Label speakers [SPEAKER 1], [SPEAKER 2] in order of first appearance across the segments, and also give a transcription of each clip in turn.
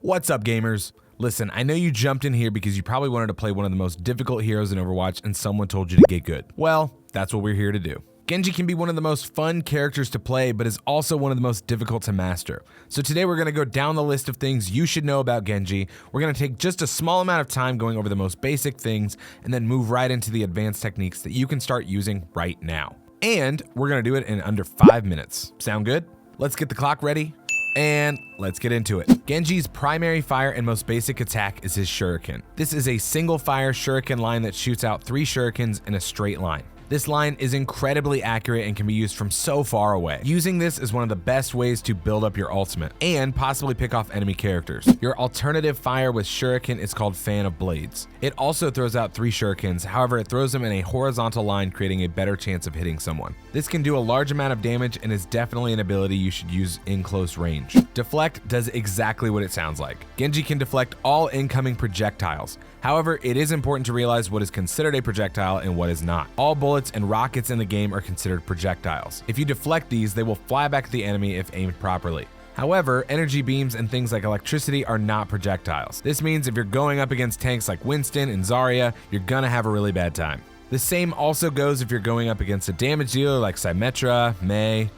[SPEAKER 1] What's up, gamers? Listen, I know you jumped in here because you probably wanted to play one of the most difficult heroes in Overwatch and someone told you to get good. Well, that's what we're here to do. Genji can be one of the most fun characters to play, but is also one of the most difficult to master. So today we're going to go down the list of things you should know about Genji. We're going to take just a small amount of time going over the most basic things and then move right into the advanced techniques that you can start using right now. And we're going to do it in under 5 minutes. Sound good? Let's get the clock ready. And let's get into it. Genji's primary fire and most basic attack is his shuriken. This is a single fire shuriken line that shoots out 3 shurikens in a straight line. This line is incredibly accurate and can be used from so far away. Using this is one of the best ways to build up your ultimate and possibly pick off enemy characters. Your alternative fire with shuriken is called Fan of Blades. It also throws out 3 shurikens, however it throws them in a horizontal line, creating a better chance of hitting someone. This can do a large amount of damage and is definitely an ability you should use in close range. Deflect does exactly what it sounds like. Genji can deflect all incoming projectiles. However, it is important to realize what is considered a projectile and what is not. All bullets and rockets in the game are considered projectiles. If you deflect these, they will fly back at the enemy if aimed properly. However, energy beams and things like electricity are not projectiles. This means if you're going up against tanks like Winston and Zarya, you're gonna have a really bad time. The same also goes if you're going up against a damage dealer like Symmetra, Mei,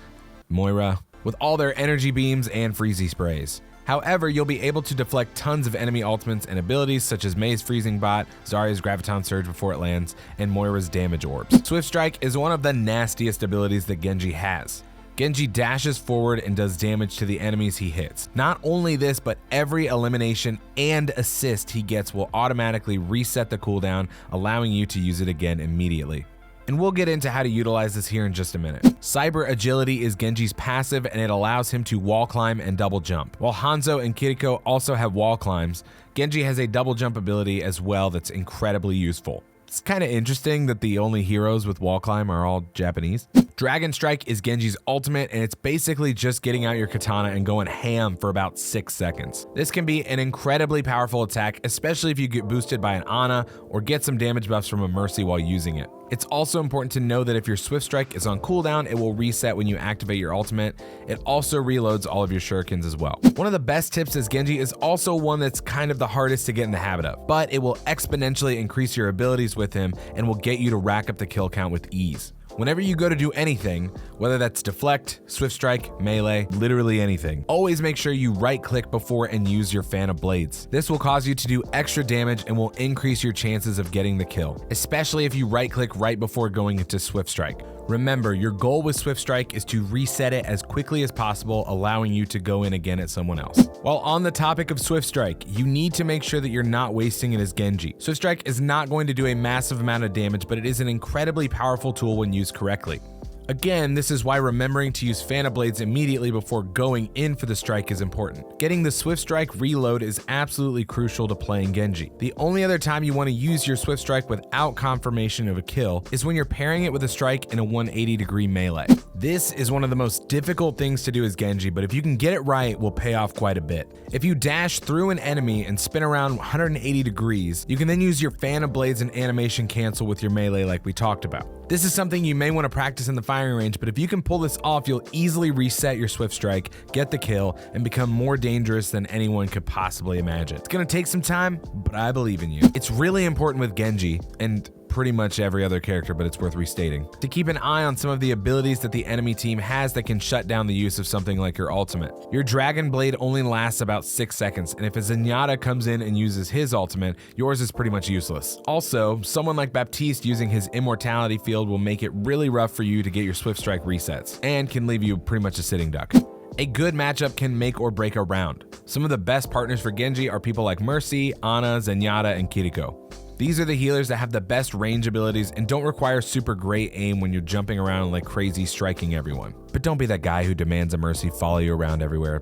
[SPEAKER 1] Moira, with all their energy beams and freezy sprays. However, you'll be able to deflect tons of enemy ultimates and abilities such as Mei's freezing bot, Zarya's graviton surge before it lands, and Moira's damage orbs. Swift strike is one of the nastiest abilities that Genji has. Genji dashes forward and does damage to the enemies he hits. Not only this, but every elimination and assist he gets will automatically reset the cooldown, allowing you to use it again immediately. And we'll get into how to utilize this here in just a minute. Cyber Agility is Genji's passive and it allows him to wall climb and double jump. While Hanzo and Kiriko also have wall climbs, Genji has a double jump ability as well that's incredibly useful. It's kind of interesting that the only heroes with wall climb are all Japanese. Dragon Strike is Genji's ultimate and it's basically just getting out your katana and going ham for about 6 seconds. This can be an incredibly powerful attack, especially if you get boosted by an Ana or get some damage buffs from a Mercy while using it. It's also important to know that if your Swift Strike is on cooldown, it will reset when you activate your ultimate. It also reloads all of your shurikens as well. One of the best tips is Genji is also one that's kind of the hardest to get in the habit of, but it will exponentially increase your abilities with him and will get you to rack up the kill count with ease. Whenever you go to do anything, whether that's deflect, swift strike, melee, literally anything, always make sure you right click before and use your Fan of Blades. This will cause you to do extra damage and will increase your chances of getting the kill, especially if you right click right before going into swift strike. Remember, your goal with swift strike is to reset it as quickly as possible, allowing you to go in again at someone else. While on the topic of swift strike, you need to make sure that you're not wasting it as Genji. Swift strike is not going to do a massive amount of damage, but it is an incredibly powerful tool when used correctly. Again, this is why remembering to use Fan of Blades immediately before going in for the strike is important. Getting the Swift Strike reload is absolutely crucial to playing Genji. The only other time you want to use your Swift Strike without confirmation of a kill is when you're pairing it with a strike in a 180-degree melee. This is one of the most difficult things to do as Genji, but if you can get it right, it will pay off quite a bit. If you dash through an enemy and spin around 180 degrees, you can then use your Fan of Blades and animation cancel with your melee like we talked about. This is something you may want to practice in the firing range, but if you can pull this off, you'll easily reset your Swift Strike, get the kill, and become more dangerous than anyone could possibly imagine. It's gonna take some time, but I believe in you. It's really important with Genji, and pretty much every other character, but it's worth restating, to keep an eye on some of the abilities that the enemy team has that can shut down the use of something like your ultimate. Your Dragon Blade only lasts about 6 seconds, and if a Zenyatta comes in and uses his ultimate, yours is pretty much useless. Also, someone like Baptiste using his Immortality Field will make it really rough for you to get your Swift Strike resets, and can leave you pretty much a sitting duck. A good matchup can make or break a round. Some of the best partners for Genji are people like Mercy, Ana, Zenyatta, and Kiriko. These are the healers that have the best range abilities and don't require super great aim when you're jumping around like crazy striking everyone. But don't be that guy who demands a Mercy follow you around everywhere.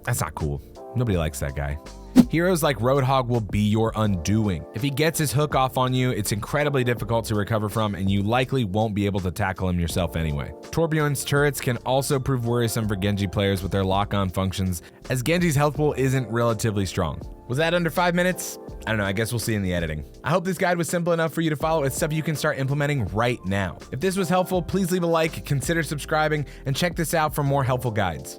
[SPEAKER 1] That's not cool. Nobody likes that guy. Heroes like Roadhog will be your undoing. If he gets his hook off on you, it's incredibly difficult to recover from and you likely won't be able to tackle him yourself anyway. Torbjorn's turrets can also prove worrisome for Genji players with their lock-on functions, as Genji's health pool isn't relatively strong. Was that under 5 minutes? I don't know, I guess we'll see in the editing. I hope this guide was simple enough for you to follow. It's stuff you can start implementing right now. If this was helpful, please leave a like, consider subscribing, and check this out for more helpful guides.